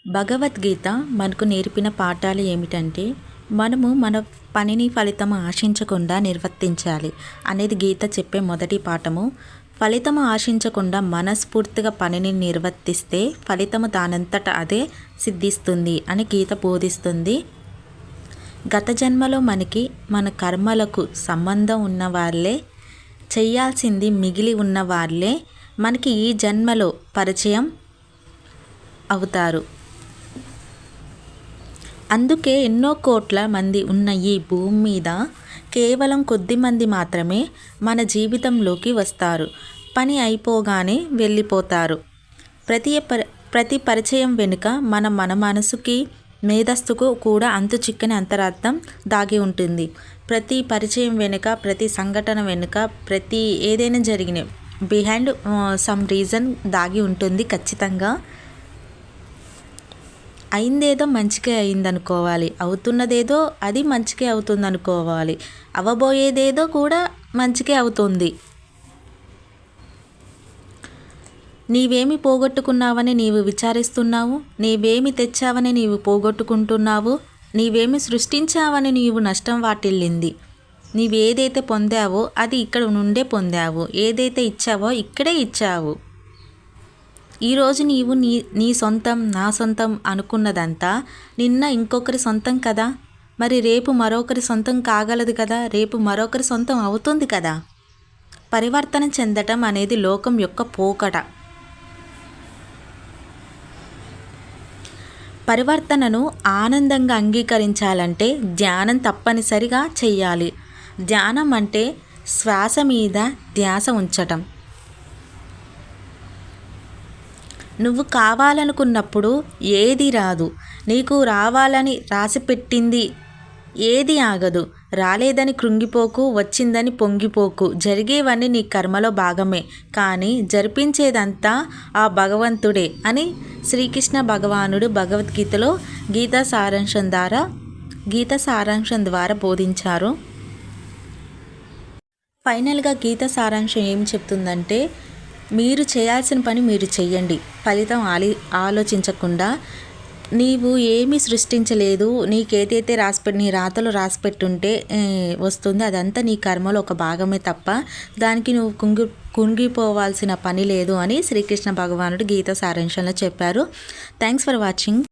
భగవద్గీత మనకు నేర్పిన పాఠాలు ఏమిటంటే మనము మన పనిని ఫలితం ఆశించకుండా నిర్వర్తించాలి అనేది గీత చెప్పే మొదటి పాఠము. ఫలితం ఆశించకుండా మనస్ఫూర్తిగా పనిని నిర్వర్తిస్తే ఫలితము దానంతట అదే సిద్ధిస్తుంది అని గీత బోధిస్తుంది. గత జన్మలో మనకి మన కర్మలకు సంబంధం ఉన్న వాళ్ళే, చేయాల్సింది మిగిలి ఉన్న వాళ్ళే మనకి ఈ జన్మలో పరిచయం అవుతారు. అందుకే ఎన్నో కోట్ల మంది ఉన్న ఈ భూమి మీద కేవలం కొద్ది మంది మాత్రమే మన జీవితంలోకి వస్తారు. పని అయిపోగానే వెళ్ళిపోతారు. ప్రతి పరిచయం వెనుక మన మనసుకి, మేధస్సుకు కూడా అంతు చిక్కని అంతరార్థం దాగి ఉంటుంది. ప్రతి పరిచయం వెనుక, ప్రతి సంఘటన వెనుక, ప్రతి ఏదైనా జరిగిన బిహైండ్ సమ్ రీజన్ దాగి ఉంటుంది ఖచ్చితంగా. అయిందేదో మంచికే అయిందనుకోవాలి, అవుతున్నదేదో అది మంచికే అవుతుంది అనుకోవాలి, అవ్వబోయేదేదో కూడా మంచికే అవుతుంది. నీవేమి పోగొట్టుకున్నావని నీవు విచారిస్తున్నావు, నీవేమి తెచ్చావని నీవు పోగొట్టుకుంటున్నావు, నీవేమి సృష్టించావని నీవు నష్టం వాటిల్లింది. నీవేదైతే పొందావో అది ఇక్కడ నుండే పొందావు, ఏదైతే ఇచ్చావో ఇక్కడే ఇచ్చావు. ఈరోజు నీవు నీ సొంతం, నా సొంతం అనుకున్నదంతా నిన్న ఇంకొకరి సొంతం కదా, మరి రేపు మరొకరి సొంతం కాగలదు కదా, రేపు మరొకరి సొంతం అవుతుంది కదా. పరివర్తన చెందటం అనేది లోకం యొక్క పోకడ. పరివర్తనను ఆనందంగా అంగీకరించాలంటే ధ్యానం తప్పనిసరిగా చెయ్యాలి. ధ్యానం అంటే శ్వాస మీద ధ్యాస ఉంచటం. నువ్వు కావాలనుకున్నప్పుడు ఏది రాదు, నీకు రావాలని రాసిపెట్టింది ఏది ఆగదు. రాలేదని కృంగిపోకు, వచ్చిందని పొంగిపోకు. జరిగేవన్నీ నీ కర్మలో భాగమే, కానీ జరిపించేదంతా ఆ భగవంతుడే అని శ్రీకృష్ణ భగవానుడు భగవద్గీతలో గీతా సారాంశం ద్వారా బోధించారు. ఫైనల్గా గీత సారాంశం ఏం చెప్తుందంటే, మీరు చేయాల్సిన పని మీరు చెయ్యండి. ఫలితం ఆలోచించకుండా. నీవు ఏమీ సృష్టించలేదు, నీకేదైతే నీ రాతలో రాసిపెట్టుంటే వస్తుంది, అదంతా నీ కర్మలో ఒక భాగమే తప్ప దానికి నువ్వు కుంగిపోవాల్సిన పని లేదు అని శ్రీకృష్ణ భగవానుడు గీత సారాంశంలో చెప్పారు. Thanks for watching.